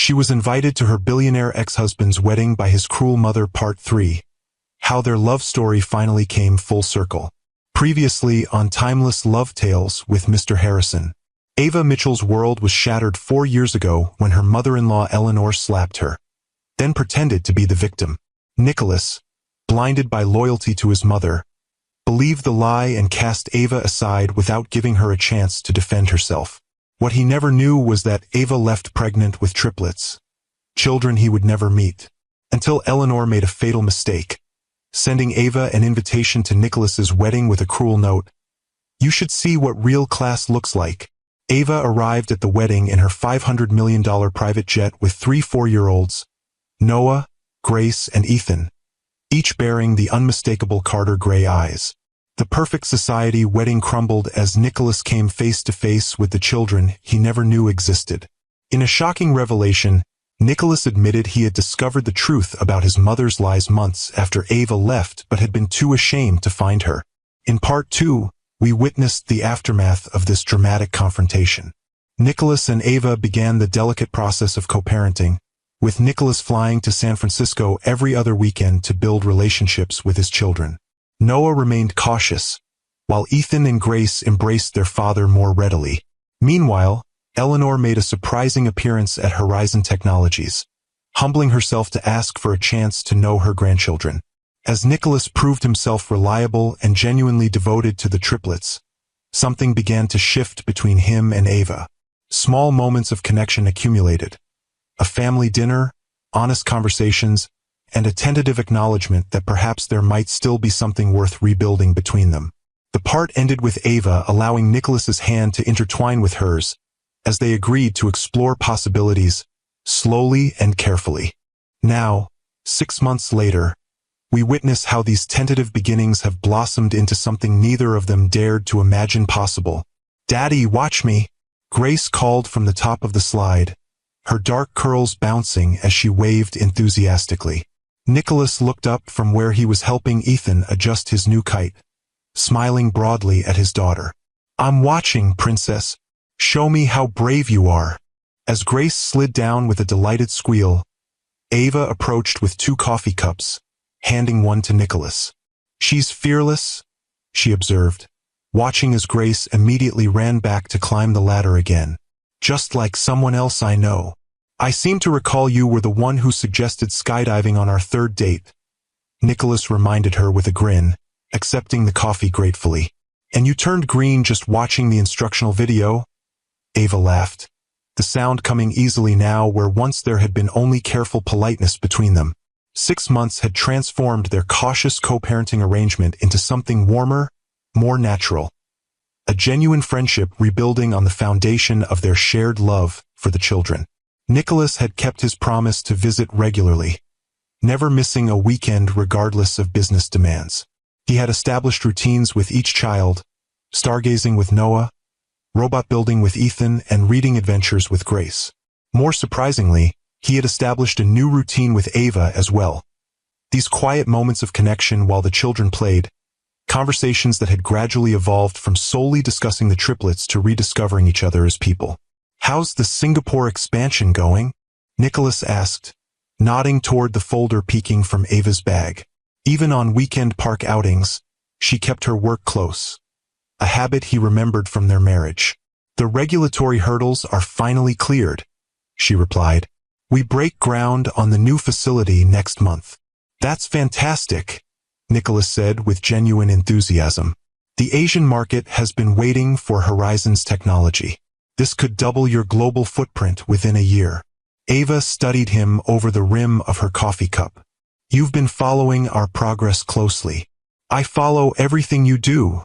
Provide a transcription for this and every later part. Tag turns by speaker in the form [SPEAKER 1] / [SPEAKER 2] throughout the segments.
[SPEAKER 1] She was invited to her billionaire ex-husband's wedding by his cruel mother. Part 3. How their love story finally came full circle. Previously on Timeless Love Tales with Mr. Harrison. Ava Mitchell's world was shattered 4 years ago when her mother-in-law Eleanor slapped her, then pretended to be the victim. Nicholas, blinded by loyalty to his mother, believed the lie and cast Ava aside without giving her a chance to defend herself. What he never knew was that Ava left pregnant with triplets, children he would never meet, until Eleanor made a fatal mistake, sending Ava an invitation to Nicholas's wedding with a cruel note. "You should see what real class looks like." Ava arrived at the wedding in her $500 million private jet with 3 4-year-olds, Noah, Grace, and Ethan, each bearing the unmistakable Carter gray eyes. The perfect society wedding crumbled as Nicholas came face to face with the children he never knew existed. In a shocking revelation, Nicholas admitted he had discovered the truth about his mother's lies months after Ava left but had been too ashamed to find her. In Part 2, we witnessed the aftermath of this dramatic confrontation. Nicholas and Ava began the delicate process of co-parenting, with Nicholas flying to San Francisco every other weekend to build relationships with his children. Noah remained cautious, while Ethan and Grace embraced their father more readily. Meanwhile, Eleanor made a surprising appearance at Horizon Technologies, humbling herself to ask for a chance to know her grandchildren. As Nicholas proved himself reliable and genuinely devoted to the triplets, something began to shift between him and Ava. Small moments of connection accumulated. A family dinner, honest conversations, and a tentative acknowledgement that perhaps there might still be something worth rebuilding between them. The part ended with Ava allowing Nicholas's hand to intertwine with hers, as they agreed to explore possibilities, slowly and carefully. Now, 6 months later, we witness how these tentative beginnings have blossomed into something neither of them dared to imagine possible. "Daddy, watch me!" Grace called from the top of the slide, her dark curls bouncing as she waved enthusiastically. Nicholas looked up from where he was helping Ethan adjust his new kite, smiling broadly at his daughter. "I'm watching, princess. Show me how brave you are." As Grace slid down with a delighted squeal, Ava approached with 2 coffee cups, handing one to Nicholas. "She's fearless," she observed, watching as Grace immediately ran back to climb the ladder again. "Just like someone else I know. I seem to recall you were the one who suggested skydiving on our 3rd date," Nicholas reminded her with a grin, accepting the coffee gratefully. "And you turned green just watching the instructional video?" Ava laughed, the sound coming easily now where once there had been only careful politeness between them. 6 months had transformed their cautious co-parenting arrangement into something warmer, more natural. A genuine friendship rebuilding on the foundation of their shared love for the children. Nicholas had kept his promise to visit regularly, never missing a weekend regardless of business demands. He had established routines with each child, stargazing with Noah, robot building with Ethan, and reading adventures with Grace. More surprisingly, he had established a new routine with Ava as well. These quiet moments of connection while the children played, conversations that had gradually evolved from solely discussing the triplets to rediscovering each other as people. "How's the Singapore expansion going?" Nicholas asked, nodding toward the folder peeking from Ava's bag. Even on weekend park outings, she kept her work close, a habit he remembered from their marriage. "The regulatory hurdles are finally cleared," she replied. "We break ground on the new facility next month." "That's fantastic," Nicholas said with genuine enthusiasm. "The Asian market has been waiting for Horizon's technology. This could double your global footprint within a year." Ava studied him over the rim of her coffee cup. "You've been following our progress closely." "I follow everything you do,"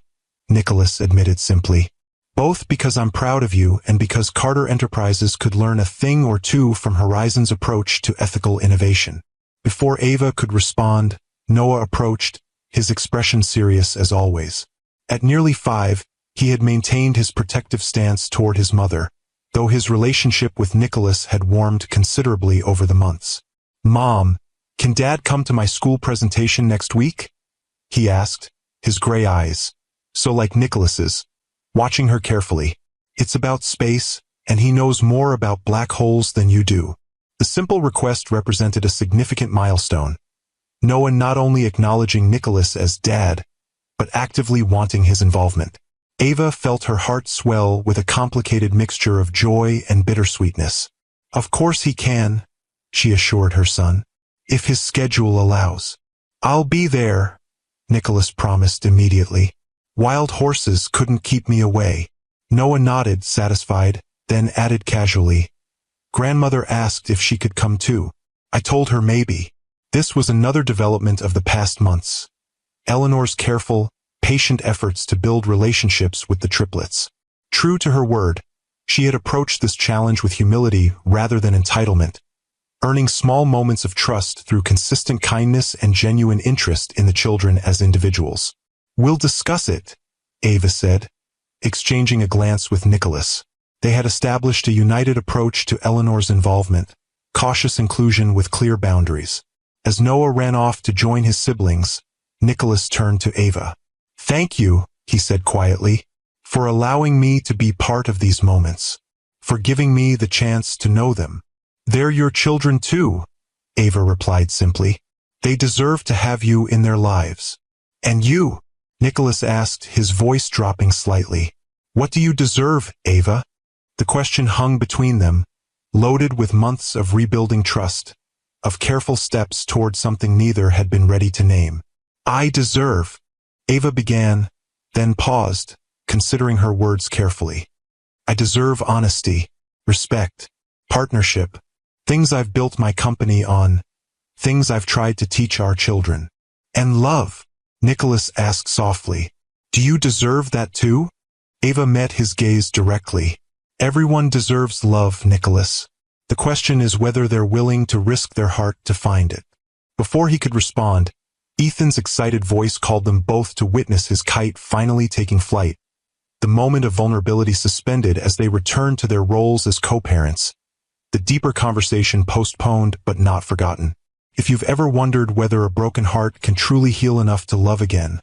[SPEAKER 1] Nicholas admitted simply. "Both because I'm proud of you and because Carter Enterprises could learn a thing or two from Horizon's approach to ethical innovation." Before Ava could respond, Noah approached, his expression serious as always. At nearly 5, he had maintained his protective stance toward his mother, though his relationship with Nicholas had warmed considerably over the months. "Mom, can Dad come to my school presentation next week?" he asked, his gray eyes, so like Nicholas's, watching her carefully. "It's about space, and he knows more about black holes than you do." The The simple request represented a significant milestone. Noah not only acknowledging Nicholas as dad, but actively wanting his involvement. Ava felt her heart swell with a complicated mixture of joy and bittersweetness. Of course he can, she assured her son, if his schedule allows. I'll be there, Nicholas promised immediately. Wild horses couldn't keep me away. Noah nodded, satisfied, then added casually, Grandmother asked if she could come too. I told her maybe. This was another development of the past months. Eleanor's careful, patient efforts to build relationships with the triplets. True to her word, she had approached this challenge with humility rather than entitlement, earning small moments of trust through consistent kindness and genuine interest in the children as individuals. We'll discuss it, Ava said, exchanging a glance with Nicholas. They had established a united approach to Eleanor's involvement, cautious inclusion with clear boundaries. As Noah ran off to join his siblings, Nicholas turned to Ava. Thank you, he said quietly, for allowing me to be part of these moments, for giving me the chance to know them. They're your children too, Ava replied simply. They deserve to have you in their lives. And you? Nicholas asked, his voice dropping slightly. What do you deserve, Ava? The question hung between them, loaded with months of rebuilding trust, of careful steps toward something neither had been ready to name. I deserve, Ava began, then paused, considering her words carefully. I deserve honesty, respect, partnership, things I've built my company on, things I've tried to teach our children. And love, Nicholas asked softly. Do you deserve that too? Ava met his gaze directly. Everyone deserves love, Nicholas. The question is whether they're willing to risk their heart to find it. Before he could respond, Ethan's excited voice called them both to witness his kite finally taking flight. The moment of vulnerability suspended as they returned to their roles as co-parents. The deeper conversation postponed but not forgotten. If you've ever wondered whether a broken heart can truly heal enough to love again,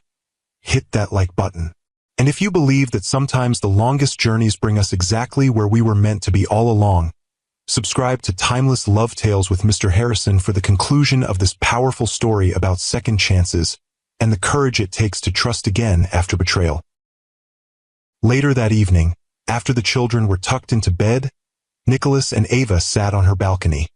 [SPEAKER 1] hit that like button. And if you believe that sometimes the longest journeys bring us exactly where we were meant to be all along, subscribe to Timeless Love Tales with Mr. Harrison for the conclusion of this powerful story about second chances and the courage it takes to trust again after betrayal. Later that evening, after the children were tucked into bed, Nicholas and Ava sat on her balcony,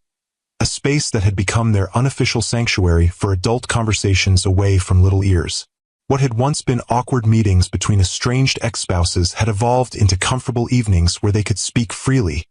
[SPEAKER 1] a space that had become their unofficial sanctuary for adult conversations away from little ears. What had once been awkward meetings between estranged ex-spouses had evolved into comfortable evenings where they could speak freely,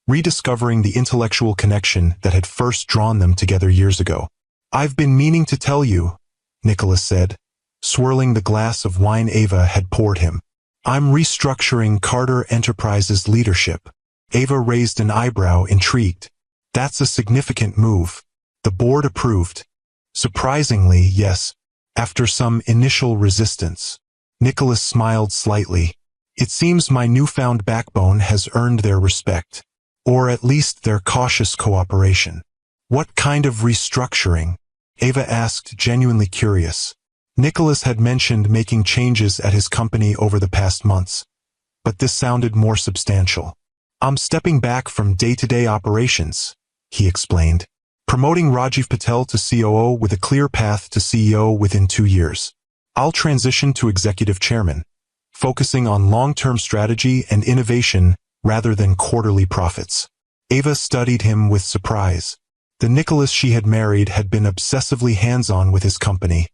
[SPEAKER 1] rediscovering the intellectual connection that had first drawn them together years ago. I've been meaning to tell you, Nicholas said, swirling the glass of wine Ava had poured him. I'm restructuring Carter Enterprises' leadership. Ava raised an eyebrow, intrigued. That's a significant move. The board approved. Surprisingly, yes. After some initial resistance, Nicholas smiled slightly. It seems my newfound backbone has earned their respect, or at least their cautious cooperation. What kind of restructuring? Ava asked, genuinely curious. Nicholas had mentioned making changes at his company over the past months, but this sounded more substantial. I'm stepping back from day-to-day operations, he explained. Promoting Rajiv Patel to COO with a clear path to CEO within 2 years. I'll transition to executive chairman, focusing on long-term strategy and innovation rather than quarterly profits. Ava studied him with surprise. The Nicholas she had married had been obsessively hands-on with his company,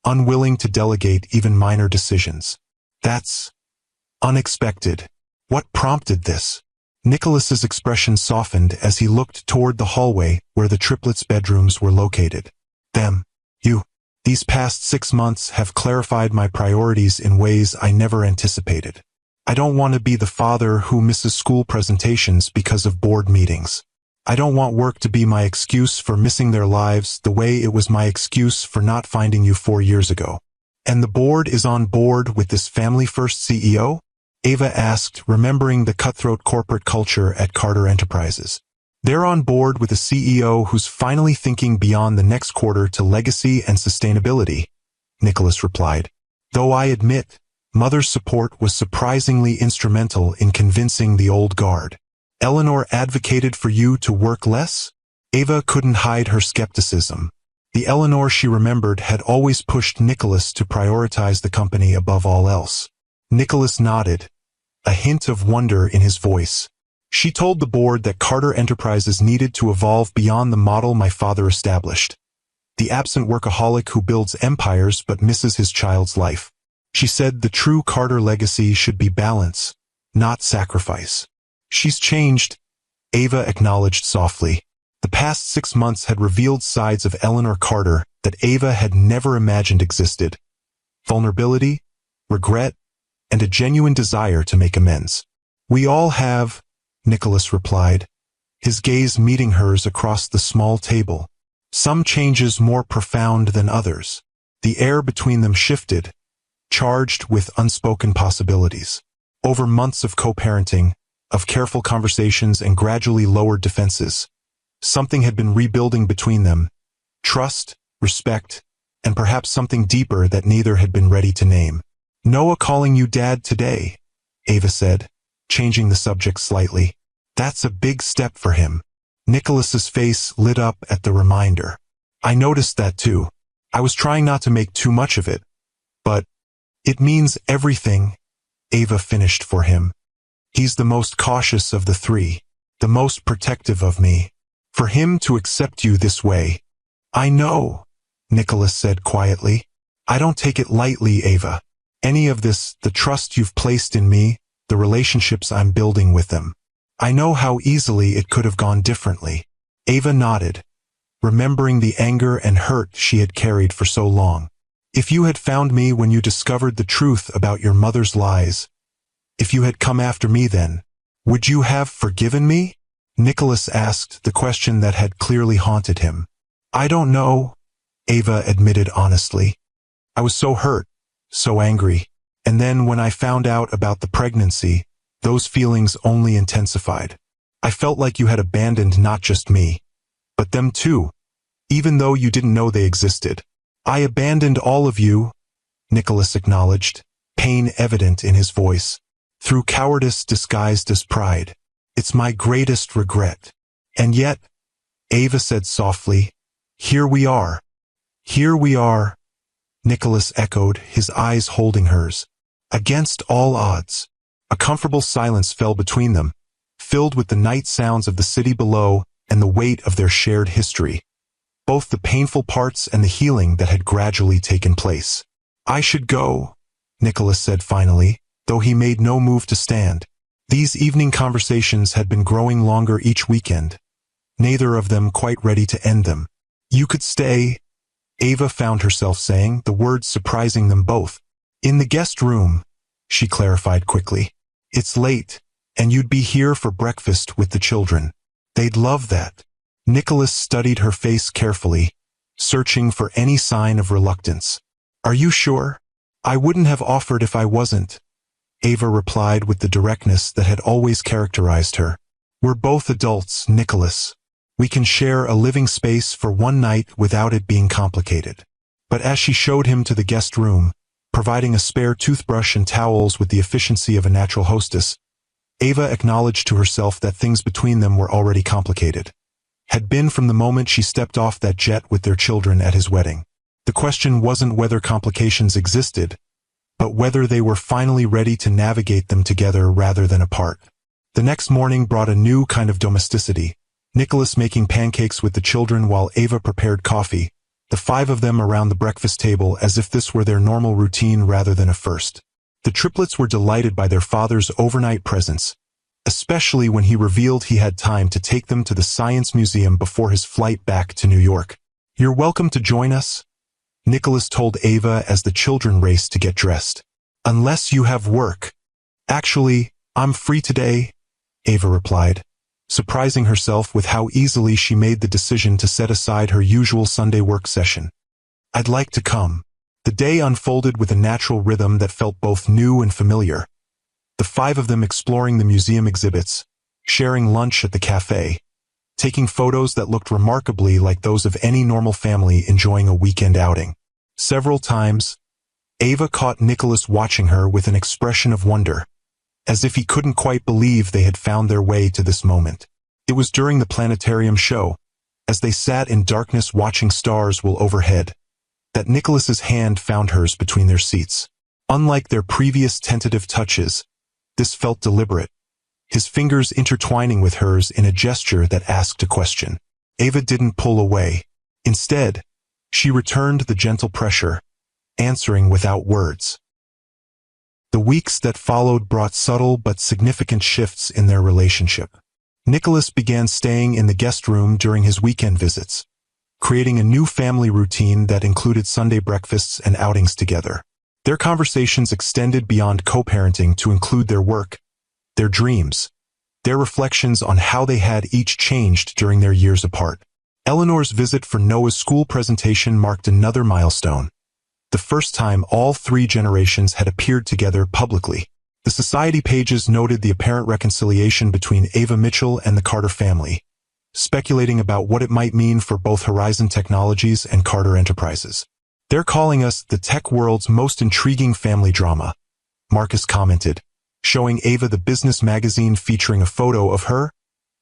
[SPEAKER 1] unwilling to delegate even minor decisions. That's unexpected. What prompted this? Nicholas's expression softened as he looked toward the hallway where the triplets' bedrooms were located. These past 6 months have clarified my priorities in ways I never anticipated. I don't want to be the father who misses school presentations because of board meetings. I don't want work to be my excuse for missing their lives the way it was my excuse for not finding you 4 years ago. And the board is on board with this family-first CEO? Ava asked, remembering the cutthroat corporate culture at Carter Enterprises. They're on board with a CEO who's finally thinking beyond the next quarter to legacy and sustainability, Nicholas replied. Though I admit, Mother's support was surprisingly instrumental in convincing the old guard. Eleanor advocated for you to work less? Ava couldn't hide her skepticism. The Eleanor she remembered had always pushed Nicholas to prioritize the company above all else. Nicholas nodded, a hint of wonder in his voice. She told the board that Carter Enterprises needed to evolve beyond the model my father established. The absent workaholic who builds empires but misses his child's life. She said the true Carter legacy should be balance, not sacrifice. She's changed, Ava acknowledged softly. The past 6 months had revealed sides of Eleanor Carter that Ava had never imagined existed. Vulnerability, regret, and a genuine desire to make amends. We all have, Nicholas replied, his gaze meeting hers across the small table. Some changes more profound than others. The air between them shifted, charged with unspoken possibilities. Over months of co-parenting, of careful conversations and gradually lowered defenses, something had been rebuilding between them. Trust, respect, and perhaps something deeper that neither had been ready to name. Noah calling you Dad today, Ava said, changing the subject slightly. That's a big step for him. Nicholas's face lit up at the reminder. I noticed that too. I was trying not to make too much of it. But it means everything, Ava finished for him. He's the most cautious of the three, the most protective of me. For him to accept you this way. I know, Nicholas said quietly. I don't take it lightly, Ava. Any of this, the trust you've placed in me, the relationships I'm building with them. I know how easily it could have gone differently. Ava nodded, remembering the anger and hurt she had carried for so long. If you had found me when you discovered the truth about your mother's lies, if you had come after me then, would you have forgiven me? Nicholas asked the question that had clearly haunted him. I don't know, Ava admitted honestly. I was so hurt, so angry, and then when I found out about the pregnancy, those feelings only intensified. I felt like you had abandoned not just me, but them too, even though you didn't know they existed. I abandoned all of you, Nicholas acknowledged, pain evident in his voice, through cowardice disguised as pride. It's my greatest regret. And yet, Ava said softly, here we are. Here we are, Nicholas echoed, his eyes holding hers. Against all odds. A comfortable silence fell between them, filled with the night sounds of the city below and the weight of their shared history. Both the painful parts and the healing that had gradually taken place. I should go, Nicholas said finally, though he made no move to stand. These evening conversations had been growing longer each weekend, neither of them quite ready to end them. You could stay, Ava found herself saying, the words surprising them both. In the guest room, she clarified quickly. It's late, and you'd be here for breakfast with the children. They'd love that. Nicholas studied her face carefully, searching for any sign of reluctance. Are you sure? I wouldn't have offered if I wasn't, Ava replied with the directness that had always characterized her. We're both adults, Nicholas. We can share a living space for one night without it being complicated. But as she showed him to the guest room, providing a spare toothbrush and towels with the efficiency of a natural hostess, Ava acknowledged to herself that things between them were already complicated. Had been from the moment she stepped off that jet with their children at his wedding. The question wasn't whether complications existed, but whether they were finally ready to navigate them together rather than apart. The next morning brought a new kind of domesticity, Nicholas making pancakes with the children while Ava prepared coffee, the five of them around the breakfast table as if this were their normal routine rather than a first. The triplets were delighted by their father's overnight presence, especially when he revealed he had time to take them to the Science Museum before his flight back to New York. You're welcome to join us, Nicholas told Ava as the children raced to get dressed. Unless you have work. Actually, I'm free today, Ava replied, surprising herself with how easily she made the decision to set aside her usual Sunday work session. I'd like to come. The day unfolded with a natural rhythm that felt both new and familiar. The five of them exploring the museum exhibits, sharing lunch at the cafe, taking photos that looked remarkably like those of any normal family enjoying a weekend outing. Several times, Ava caught Nicholas watching her with an expression of wonder, as if he couldn't quite believe they had found their way to this moment. It was during the planetarium show, as they sat in darkness watching stars while overhead, that Nicholas's hand found hers between their seats. Unlike their previous tentative touches, this felt deliberate, his fingers intertwining with hers in a gesture that asked a question. Ava didn't pull away. Instead, she returned the gentle pressure, answering without words. The weeks that followed brought subtle but significant shifts in their relationship. Nicholas began staying in the guest room during his weekend visits, creating a new family routine that included Sunday breakfasts and outings together. Their conversations extended beyond co-parenting to include their work, their dreams, their reflections on how they had each changed during their years apart. Eleanor's visit for Noah's school presentation marked another milestone, the first time all three generations had appeared together publicly. The society pages noted the apparent reconciliation between Ava Mitchell and the Carter family, speculating about what it might mean for both Horizon Technologies and Carter Enterprises. "They're calling us the tech world's most intriguing family drama," Marcus commented, showing Ava the business magazine featuring a photo of her,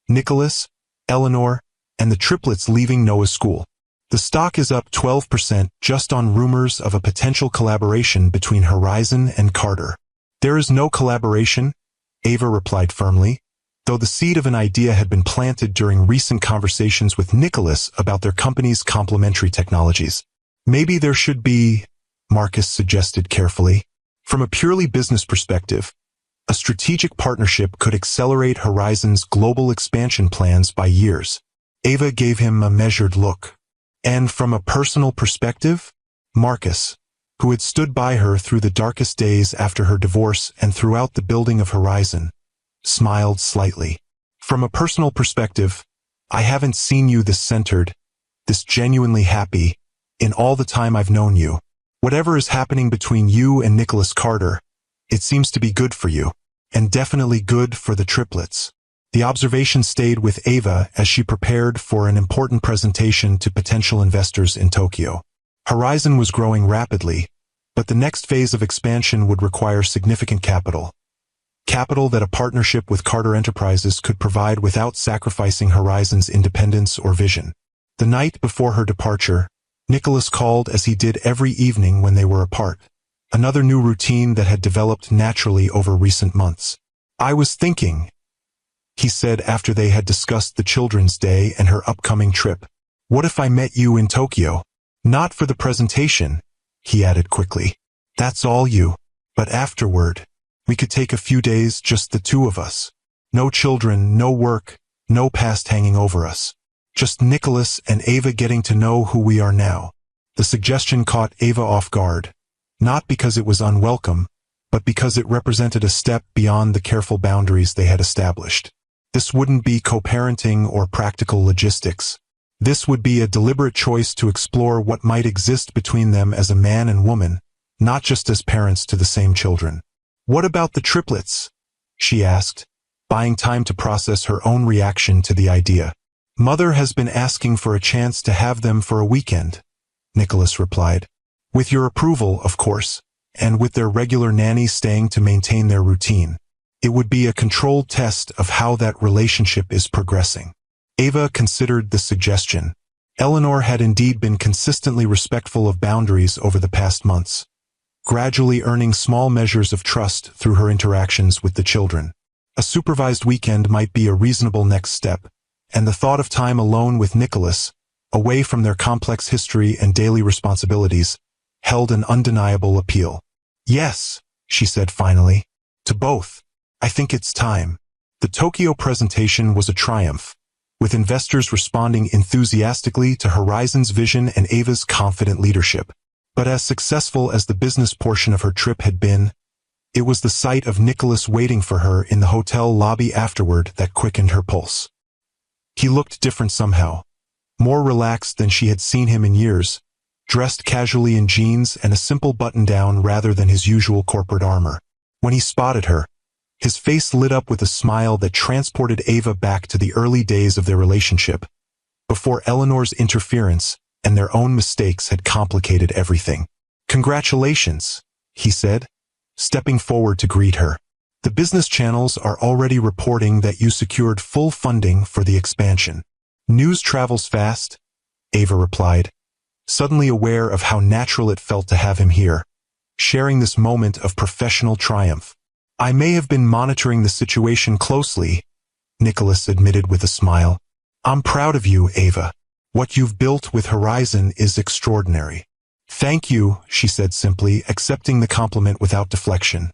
[SPEAKER 1] Nicholas, Eleanor, and the triplets leaving Noah's school. "The stock is up 12% just on rumors of a potential collaboration between Horizon and Carter." "There is no collaboration," Ava replied firmly, though the seed of an idea had been planted during recent conversations with Nicholas about their company's complementary technologies. "Maybe there should be," Marcus suggested carefully. "From a purely business perspective, a strategic partnership could accelerate Horizon's global expansion plans by years." Ava gave him a measured look. "And from a personal perspective?" Marcus, who had stood by her through the darkest days after her divorce and throughout the building of Horizon, smiled slightly. "From a personal perspective, I haven't seen you this centered, this genuinely happy, in all the time I've known you. Whatever is happening between you and Nicholas Carter, it seems to be good for you, and definitely good for the triplets." The observation stayed with Ava as she prepared for an important presentation to potential investors in Tokyo. Horizon was growing rapidly, but the next phase of expansion would require significant capital. Capital that a partnership with Carter Enterprises could provide without sacrificing Horizon's independence or vision. The night before her departure, Nicholas called as he did every evening when they were apart, another new routine that had developed naturally over recent months. "I was thinking," he said after they had discussed the Children's Day and her upcoming trip, "what if I met you in Tokyo? Not for the presentation," he added quickly. "That's all you. But afterward, we could take a few days, just the two of us. No children, no work, no past hanging over us. Just Nicholas and Ava getting to know who we are now." The suggestion caught Ava off guard, not because it was unwelcome, but because it represented a step beyond the careful boundaries they had established. This wouldn't be co-parenting or practical logistics. This would be a deliberate choice to explore what might exist between them as a man and woman, not just as parents to the same children. "What about the triplets?" she asked, buying time to process her own reaction to the idea. "Mother has been asking for a chance to have them for a weekend," Nicholas replied. "With your approval, of course, and with their regular nanny staying to maintain their routine. It would be a controlled test of how that relationship is progressing." Ava considered the suggestion. Eleanor had indeed been consistently respectful of boundaries over the past months, gradually earning small measures of trust through her interactions with the children. A supervised weekend might be a reasonable next step, and the thought of time alone with Nicholas, away from their complex history and daily responsibilities, held an undeniable appeal. "Yes," she said finally, "to both. I think it's time." The Tokyo presentation was a triumph, with investors responding enthusiastically to Horizon's vision and Ava's confident leadership. But as successful as the business portion of her trip had been, it was the sight of Nicholas waiting for her in the hotel lobby afterward that quickened her pulse. He looked different somehow, more relaxed than she had seen him in years, dressed casually in jeans and a simple button-down rather than his usual corporate armor. When he spotted her, his face lit up with a smile that transported Ava back to the early days of their relationship, before Eleanor's interference and their own mistakes had complicated everything. "Congratulations," he said, stepping forward to greet her. "The business channels are already reporting that you secured full funding for the expansion." News travels fast, Ava replied, suddenly aware of how natural it felt to have him here, sharing this moment of professional triumph. I may have been monitoring the situation closely, Nicholas admitted with a smile. I'm proud of you, Ava. What you've built with Horizon is extraordinary. Thank you, she said simply, accepting the compliment without deflection.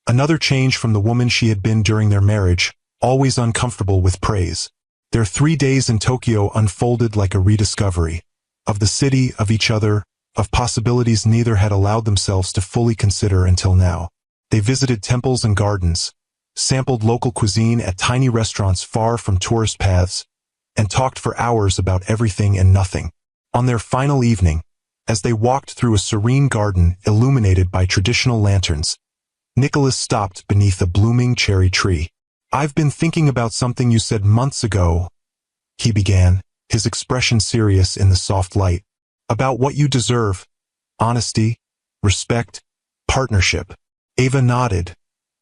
[SPEAKER 1] Another change from the woman she had been during their marriage, always uncomfortable with praise. Their 3 days in Tokyo unfolded like a rediscovery. Of the city, of each other, of possibilities neither had allowed themselves to fully consider until now. They visited temples and gardens, sampled local cuisine at tiny restaurants far from tourist paths, and talked for hours about everything and nothing. On their final evening, as they walked through a serene garden illuminated by traditional lanterns, Nicholas stopped beneath a blooming cherry tree. I've been thinking about something you said months ago, he began, his expression serious in the soft light. About what you deserve. Honesty, respect, partnership. Ava nodded,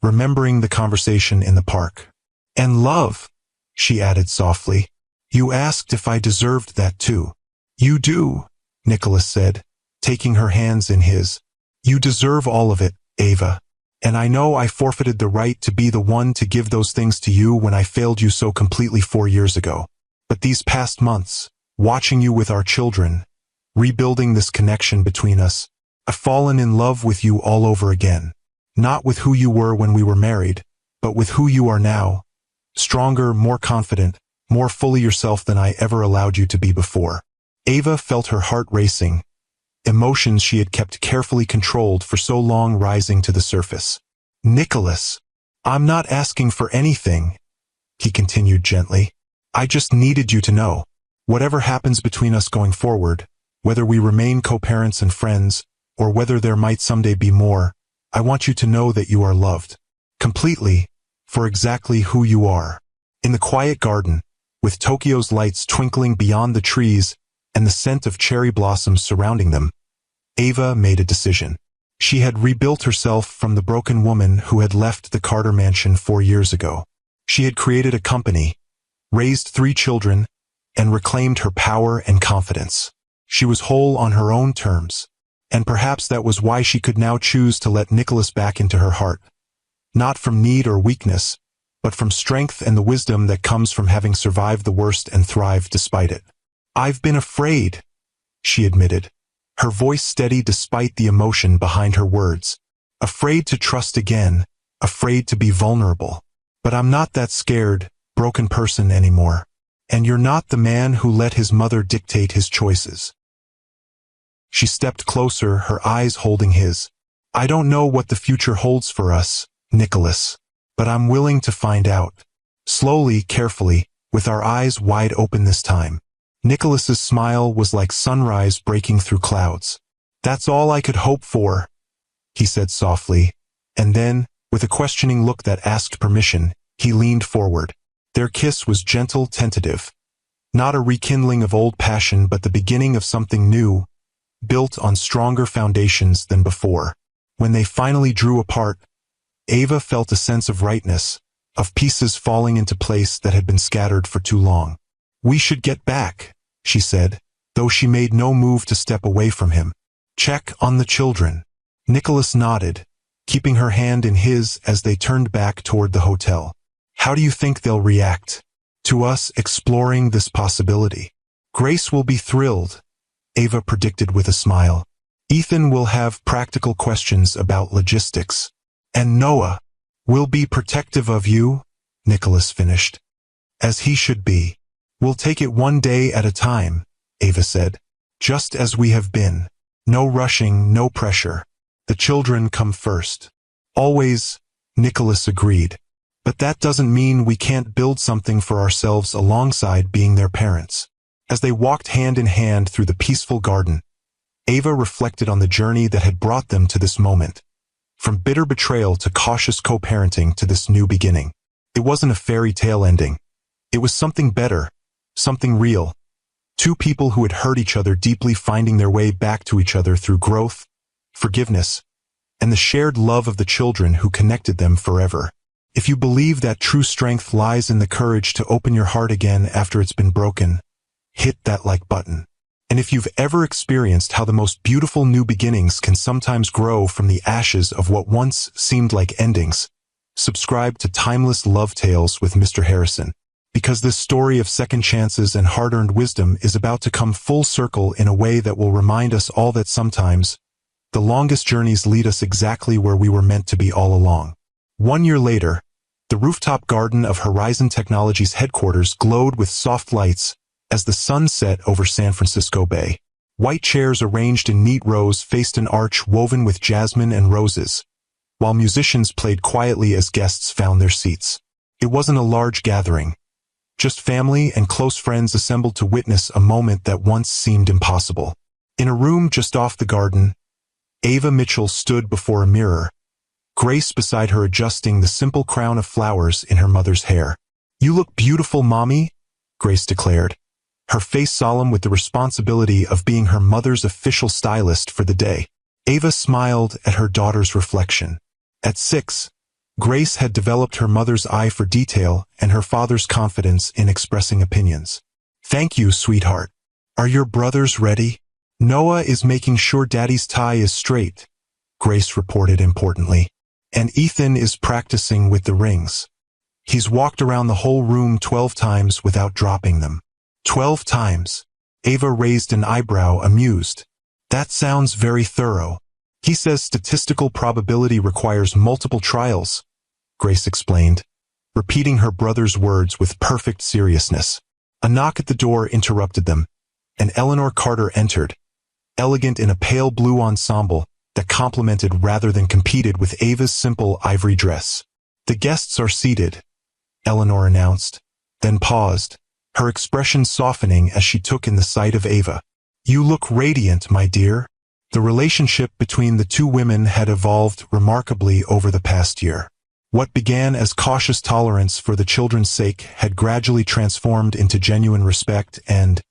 [SPEAKER 1] remembering the conversation in the park. And love, she added softly. You asked if I deserved that too. You do, Nicholas said, taking her hands in his. You deserve all of it, Ava. And I know I forfeited the right to be the one to give those things to you when I failed you so completely 4 years ago. But these past months, watching you with our children, rebuilding this connection between us, I've fallen in love with you all over again. Not with who you were when we were married, but with who you are now. Stronger, more confident, more fully yourself than I ever allowed you to be before. Ava felt her heart racing, emotions she had kept carefully controlled for so long rising to the surface. Nicholas, I'm not asking for anything, he continued gently. I just needed you to know. Whatever happens between us going forward, whether we remain co-parents and friends, or whether there might someday be more, I want you to know that you are loved. Completely, for exactly who you are. In the quiet garden, with Tokyo's lights twinkling beyond the trees and the scent of cherry blossoms surrounding them, Ava made a decision. She had rebuilt herself from the broken woman who had left the Carter mansion 4 years ago. She had created a company, raised 3 children, and reclaimed her power and confidence. She was whole on her own terms, and perhaps that was why she could now choose to let Nicholas back into her heart. Not from need or weakness, but from strength and the wisdom that comes from having survived the worst and thrived despite it. I've been afraid, she admitted, her voice steady despite the emotion behind her words. Afraid to trust again, afraid to be vulnerable. But I'm not that scared, broken person anymore. And you're not the man who let his mother dictate his choices. She stepped closer, her eyes holding his. I don't know what the future holds for us, Nicholas, but I'm willing to find out. Slowly, carefully, with our eyes wide open this time. Nicholas's smile was like sunrise breaking through clouds. That's all I could hope for, he said softly, and then, with a questioning look that asked permission, he leaned forward. Their kiss was gentle, tentative. Not a rekindling of old passion but the beginning of something new, built on stronger foundations than before. When they finally drew apart, Ava felt a sense of rightness, of pieces falling into place that had been scattered for too long. We should get back, she said, though she made no move to step away from him. Check on the children. Nicholas nodded, keeping her hand in his as they turned back toward the hotel. How do you think they'll react to us exploring this possibility? Grace will be thrilled, Ava predicted with a smile. Ethan will have practical questions about logistics. And Noah will be protective of you, Nicholas finished. As he should be. We'll take it one day at a time, Ava said. Just as we have been. No rushing, no pressure. The children come first. Always, Nicholas agreed. But that doesn't mean we can't build something for ourselves alongside being their parents. As they walked hand in hand through the peaceful garden, Ava reflected on the journey that had brought them to this moment. From bitter betrayal to cautious co-parenting to this new beginning. It wasn't a fairy tale ending. It was something better, something real. 2 people who had hurt each other deeply finding their way back to each other through growth, forgiveness, and the shared love of the children who connected them forever. If you believe that true strength lies in the courage to open your heart again after it's been broken, hit that like button. And if you've ever experienced how the most beautiful new beginnings can sometimes grow from the ashes of what once seemed like endings, subscribe to Timeless Love Tales with Mr. Harrison, because this story of second chances and hard-earned wisdom is about to come full circle in a way that will remind us all that sometimes the longest journeys lead us exactly where we were meant to be all along. 1 year later, the rooftop garden of Horizon Technologies headquarters glowed with soft lights as the sun set over San Francisco Bay. White chairs arranged in neat rows faced an arch woven with jasmine and roses, while musicians played quietly as guests found their seats. It wasn't a large gathering, just family and close friends assembled to witness a moment that once seemed impossible. In a room just off the garden, Ava Mitchell stood before a mirror, Grace beside her adjusting the simple crown of flowers in her mother's hair. "You look beautiful, Mommy," Grace declared, her face solemn with the responsibility of being her mother's official stylist for the day. Ava smiled at her daughter's reflection. At 6, Grace had developed her mother's eye for detail and her father's confidence in expressing opinions. "Thank you, sweetheart. Are your brothers ready?" "Noah is making sure Daddy's tie is straight," Grace reported importantly. "And Ethan is practicing with the rings. He's walked around the whole room 12 times without dropping them." 12 times. Ava raised an eyebrow, amused. "That sounds very thorough." "He says statistical probability requires multiple trials," Grace explained, repeating her brother's words with perfect seriousness. A knock at the door interrupted them, and Eleanor Carter entered, elegant in a pale blue ensemble that complemented rather than competed with Ava's simple ivory dress. "The guests are seated," Eleanor announced, then paused, her expression softening as she took in the sight of Ava. "You look radiant, my dear." The relationship between the two women had evolved remarkably over the past year. What began as cautious tolerance for the children's sake had gradually transformed into genuine respect and,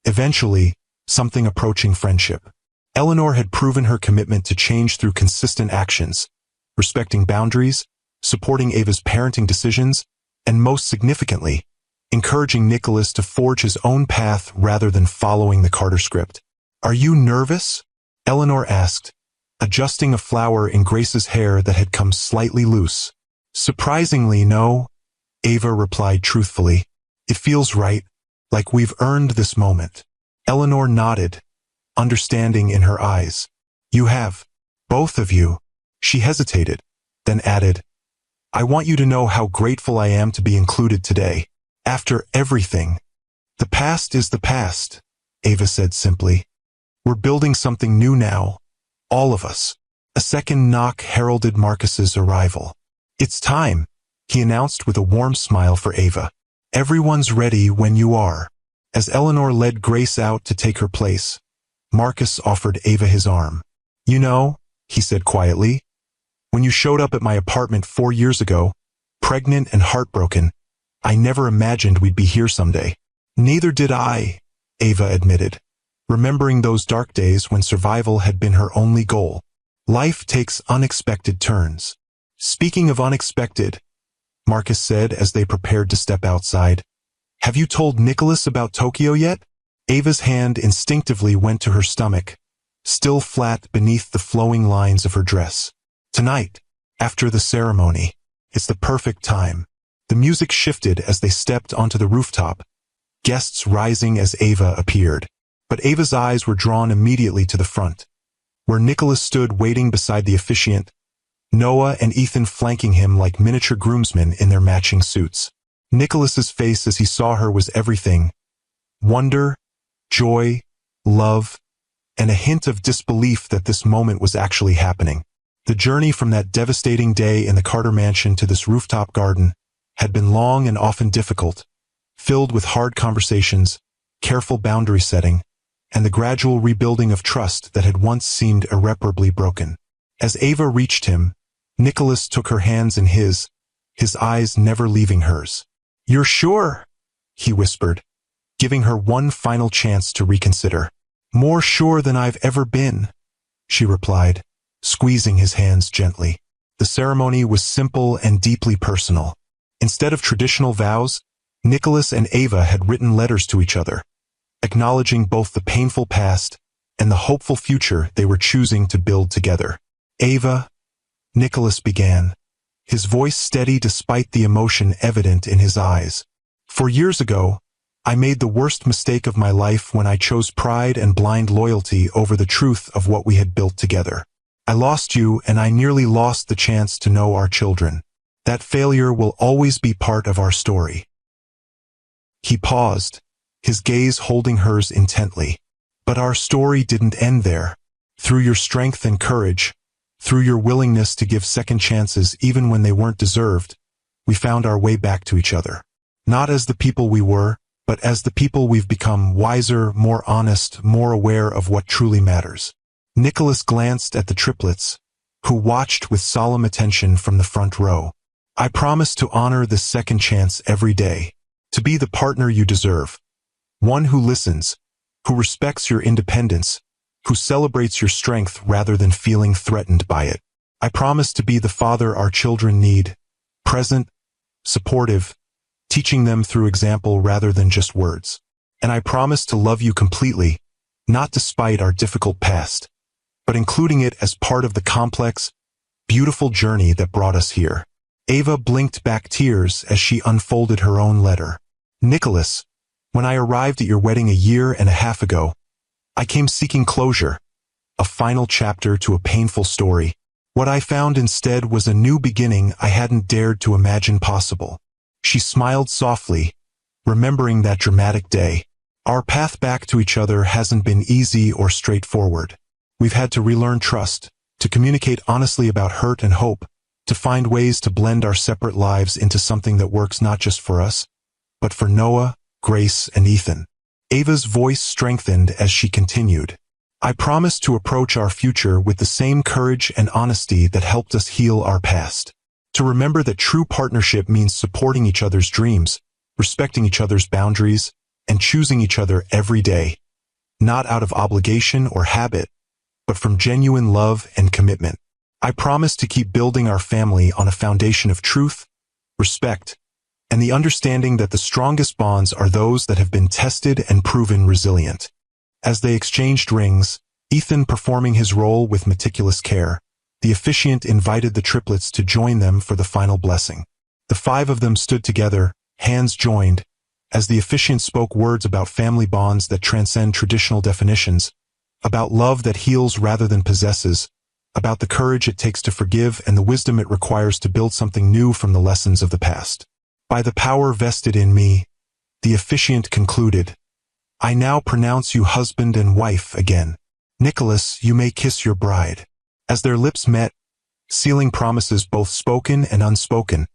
[SPEAKER 1] eventually, something approaching friendship. Eleanor had proven her commitment to change through consistent actions, respecting boundaries, supporting Ava's parenting decisions, and most significantly, encouraging Nicholas to forge his own path rather than following the Carter script. "Are you nervous?" Eleanor asked, adjusting a flower in Grace's hair that had come slightly loose. "Surprisingly, no," Ava replied truthfully. "It feels right, like we've earned this moment." Eleanor nodded, understanding in her eyes. "You have. Both of you." She hesitated, then added, "I want you to know how grateful I am to be included today. After everything." "The past is the past," Ava said simply. "We're building something new now, all of us." A second knock heralded Marcus's arrival. "It's time," he announced with a warm smile for Ava. "Everyone's ready when you are." As Eleanor led Grace out to take her place, Marcus offered Ava his arm. "You know," he said quietly, "when you showed up at my apartment 4 years ago, pregnant and heartbroken, I never imagined we'd be here someday." "Neither did I," Ava admitted, remembering those dark days when survival had been her only goal. "Life takes unexpected turns." "Speaking of unexpected," Marcus said as they prepared to step outside, "have you told Nicholas about Tokyo yet?" Ava's hand instinctively went to her stomach, still flat beneath the flowing lines of her dress. "Tonight, after the ceremony. It's the perfect time." The music shifted as they stepped onto the rooftop, guests rising as Ava appeared. But Ava's eyes were drawn immediately to the front, where Nicholas stood waiting beside the officiant, Noah and Ethan flanking him like miniature groomsmen in their matching suits. Nicholas's face as he saw her was everything: wonder, joy, love, and a hint of disbelief that this moment was actually happening. The journey from that devastating day in the Carter mansion to this rooftop garden had been long and often difficult, filled with hard conversations, careful boundary setting, and the gradual rebuilding of trust that had once seemed irreparably broken. As Ava reached him, Nicholas took her hands in his eyes never leaving hers. "You're sure?" he whispered, giving her one final chance to reconsider. "More sure than I've ever been," she replied, squeezing his hands gently. The ceremony was simple and deeply personal. Instead of traditional vows, Nicholas and Ava had written letters to each other, acknowledging both the painful past and the hopeful future they were choosing to build together. Ava, Nicholas began, his voice steady despite the emotion evident in his eyes. For years ago, I made the worst mistake of my life when I chose pride and blind loyalty over the truth of what we had built together. I lost you, and I nearly lost the chance to know our children. That failure will always be part of our story. He paused, his gaze holding hers intently. But our story didn't end there. Through your strength and courage, through your willingness to give second chances even when they weren't deserved, we found our way back to each other. Not as the people we were, but as the people we've become, wiser, more honest, more aware of what truly matters. Nicholas glanced at the triplets, who watched with solemn attention from the front row. I promise to honor this second chance every day, to be the partner you deserve, one who listens, who respects your independence, who celebrates your strength rather than feeling threatened by it. I promise to be the father our children need, present, supportive, teaching them through example rather than just words. And I promise to love you completely, not despite our difficult past, but including it as part of the complex, beautiful journey that brought us here. Ava blinked back tears as she unfolded her own letter. Nicholas, when I arrived at your wedding a year and a half ago, I came seeking closure, a final chapter to a painful story. What I found instead was a new beginning I hadn't dared to imagine possible. She smiled softly, remembering that dramatic day. Our path back to each other hasn't been easy or straightforward. We've had to relearn trust, to communicate honestly about hurt and hope, to find ways to blend our separate lives into something that works not just for us, but for Noah, Grace, and Ethan. Ava's voice strengthened as she continued. I promise to approach our future with the same courage and honesty that helped us heal our past. To remember that true partnership means supporting each other's dreams, respecting each other's boundaries, and choosing each other every day, not out of obligation or habit, but from genuine love and commitment. I promise to keep building our family on a foundation of truth, respect, and the understanding that the strongest bonds are those that have been tested and proven resilient. As they exchanged rings, Ethan performing his role with meticulous care, the officiant invited the triplets to join them for the final blessing. The five of them stood together, hands joined, as the officiant spoke words about family bonds that transcend traditional definitions, about love that heals rather than possesses, about the courage it takes to forgive and the wisdom it requires to build something new from the lessons of the past. By the power vested in me, the officiant concluded, I now pronounce you husband and wife again. Nicholas, you may kiss your bride. As their lips met, sealing promises both spoken and unspoken,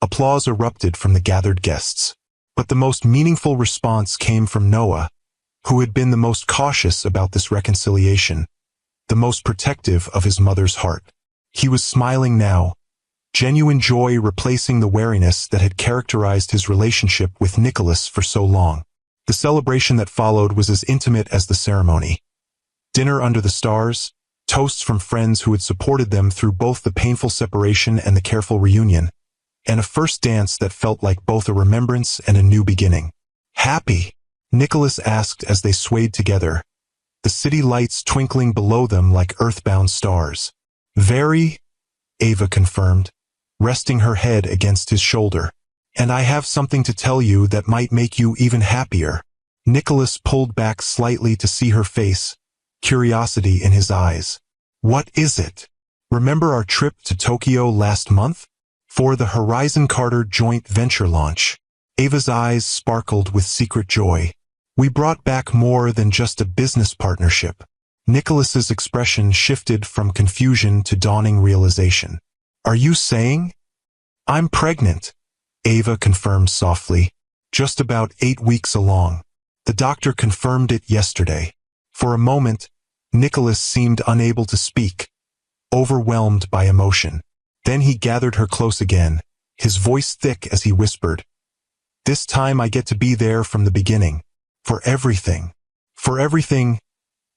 [SPEAKER 1] applause erupted from the gathered guests. But the most meaningful response came from Noah, who had been the most cautious about this reconciliation, the most protective of his mother's heart. He was smiling now, genuine joy replacing the wariness that had characterized his relationship with Nicholas for so long. The celebration that followed was as intimate as the ceremony. Dinner under the stars, toasts from friends who had supported them through both the painful separation and the careful reunion, and a first dance that felt like both a remembrance and a new beginning. Happy? Nicholas asked as they swayed together, the city lights twinkling below them like earthbound stars. Very, Ava confirmed, resting her head against his shoulder. And I have something to tell you that might make you even happier. Nicholas pulled back slightly to see her face, curiosity in his eyes. What is it? Remember our trip to Tokyo last month? For the Horizon Carter joint venture launch. Ava's eyes sparkled with secret joy. We brought back more than just a business partnership. Nicholas's expression shifted from confusion to dawning realization. Are you saying? I'm pregnant, Ava confirmed softly, just about 8 weeks along. The doctor confirmed it yesterday. For a moment, Nicholas seemed unable to speak, overwhelmed by emotion. Then he gathered her close again, his voice thick as he whispered, This time I get to be there from the beginning. For everything. For everything,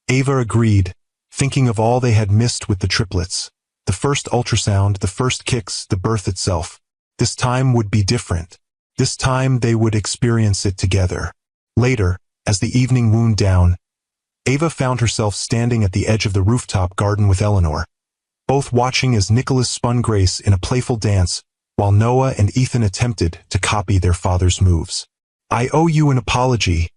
[SPEAKER 1] Ava agreed, thinking of all they had missed with the triplets. The first ultrasound, the first kicks, the birth itself. This time would be different. This time they would experience it together. Later, as the evening wound down, Ava found herself standing at the edge of the rooftop garden with Eleanor, both watching as Nicholas spun Grace in a playful dance, while Noah and Ethan attempted to copy their father's moves. "I owe you an apology,"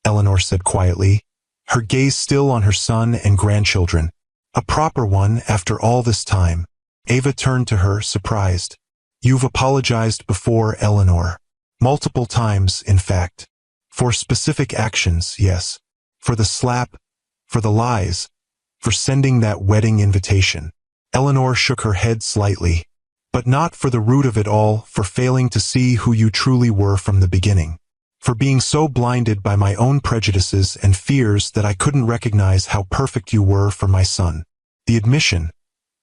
[SPEAKER 1] Eleanor said quietly, her gaze still on her son and grandchildren. "A proper one after all this time." Ava turned to her, surprised. "You've apologized before, Eleanor. Multiple times, in fact. For specific actions, yes. For the slap, for the lies, for sending that wedding invitation." Eleanor shook her head slightly. "But not for the root of it all, for failing to see who you truly were from the beginning. For being so blinded by my own prejudices and fears that I couldn't recognize how perfect you were for my son." The admission,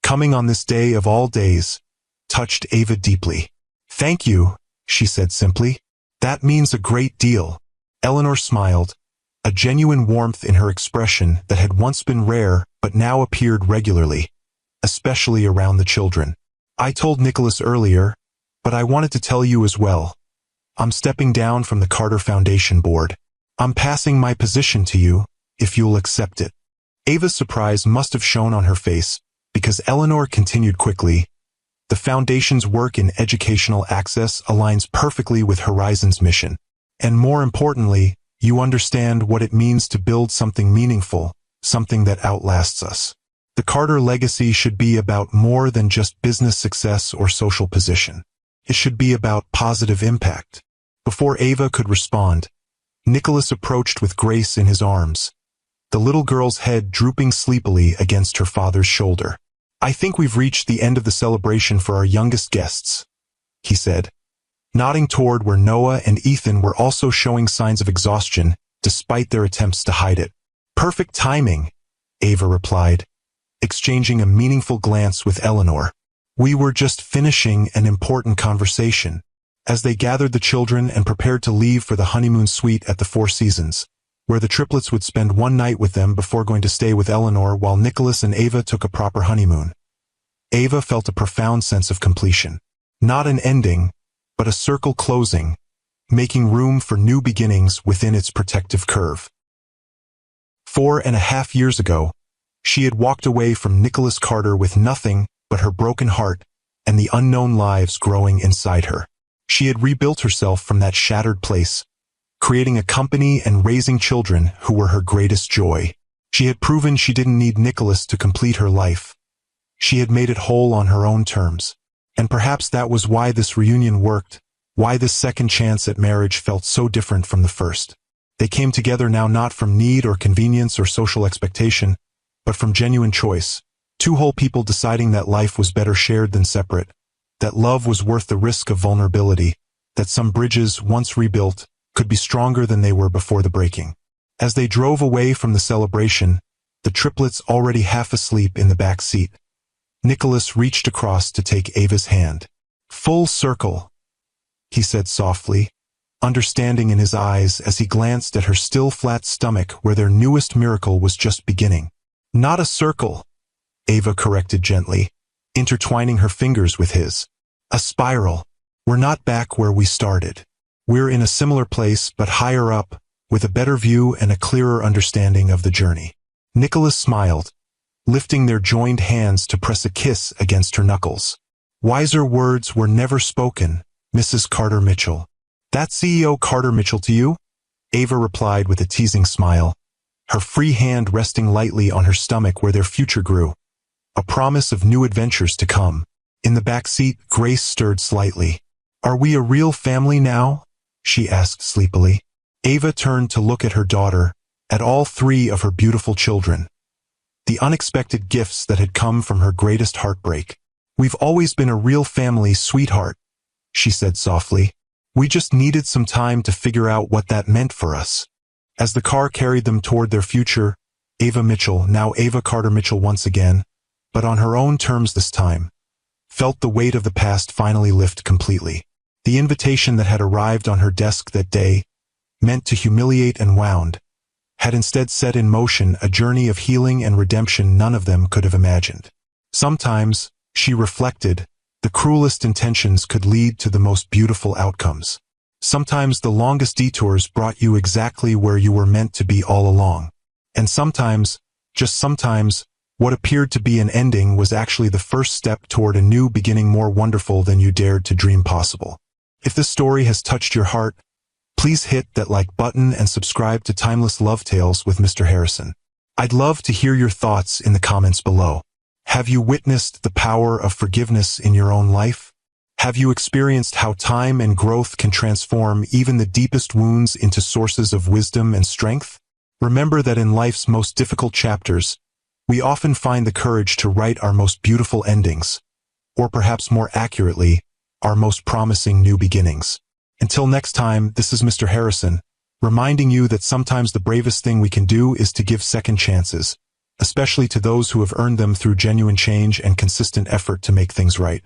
[SPEAKER 1] coming on this day of all days, touched Ava deeply. "Thank you," she said simply. "That means a great deal." Eleanor smiled, a genuine warmth in her expression that had once been rare but now appeared regularly, especially around the children. "I told Nicholas earlier, but I wanted to tell you as well. I'm stepping down from the Carter Foundation board. I'm passing my position to you, if you'll accept it." Ava's surprise must have shown on her face, because Eleanor continued quickly. "The Foundation's work in educational access aligns perfectly with Horizon's mission. And more importantly, you understand what it means to build something meaningful, something that outlasts us. The Carter legacy should be about more than just business success or social position. It should be about positive impact." Before Ava could respond, Nicholas approached with Grace in his arms, the little girl's head drooping sleepily against her father's shoulder. "I think we've reached the end of the celebration for our youngest guests," he said, nodding toward where Noah and Ethan were also showing signs of exhaustion despite their attempts to hide it. "Perfect timing," Ava replied, exchanging a meaningful glance with Eleanor. "We were just finishing an important conversation." As they gathered the children and prepared to leave for the honeymoon suite at the Four Seasons, where the triplets would spend one night with them before going to stay with Eleanor while Nicholas and Ava took a proper honeymoon, Ava felt a profound sense of completion. Not an ending, but a circle closing, making room for new beginnings within its protective curve. 4.5 years ago, she had walked away from Nicholas Carter with nothing but her broken heart and the unknown lives growing inside her. She had rebuilt herself from that shattered place, creating a company and raising children who were her greatest joy. She had proven she didn't need Nicholas to complete her life. She had made it whole on her own terms. And perhaps that was why this reunion worked, why this second chance at marriage felt so different from the first. They came together now not from need or convenience or social expectation, but from genuine choice. Two whole people deciding that life was better shared than separate, that love was worth the risk of vulnerability, that some bridges, once rebuilt, could be stronger than they were before the breaking. As they drove away from the celebration, the triplets already half asleep in the back seat, Nicholas reached across to take Ava's hand. "Full circle," he said softly, understanding in his eyes as he glanced at her still flat stomach where their newest miracle was just beginning. "Not a circle," Ava corrected gently, intertwining her fingers with his. "A spiral. We're not back where we started. We're in a similar place but higher up, with a better view and a clearer understanding of the journey." Nicholas smiled, lifting their joined hands to press a kiss against her knuckles. "Wiser words were never spoken, Mrs. Carter Mitchell." "That CEO Carter Mitchell to you?" Ava replied with a teasing smile, her free hand resting lightly on her stomach where their future grew, a promise of new adventures to come. In the back seat, Grace stirred slightly. "Are we a real family now?" she asked sleepily. Ava turned to look at her daughter, at all three of her beautiful children. The unexpected gifts that had come from her greatest heartbreak. "We've always been a real family, sweetheart," she said softly. "We just needed some time to figure out what that meant for us." As the car carried them toward their future, Ava Mitchell, now Ava Carter Mitchell once again, but on her own terms this time, felt the weight of the past finally lift completely. The invitation that had arrived on her desk that day, meant to humiliate and wound, had instead set in motion a journey of healing and redemption none of them could have imagined. Sometimes, She reflected, the cruelest intentions could lead to the most beautiful outcomes. Sometimes the longest detours brought you exactly where you were meant to be all along. And sometimes, just sometimes, what appeared to be an ending was actually the first step toward a new beginning more wonderful than you dared to dream possible. If this story has touched your heart, please hit that like button and subscribe to Timeless Love Tales with Mr. Harrison. I'd love to hear your thoughts in the comments below. Have you witnessed the power of forgiveness in your own life? Have you experienced how time and growth can transform even the deepest wounds into sources of wisdom and strength? Remember that in life's most difficult chapters, we often find the courage to write our most beautiful endings, or perhaps more accurately, our most promising new beginnings. Until next time, this is Mr. Harrison, reminding you that sometimes the bravest thing we can do is to give second chances, especially to those who have earned them through genuine change and consistent effort to make things right.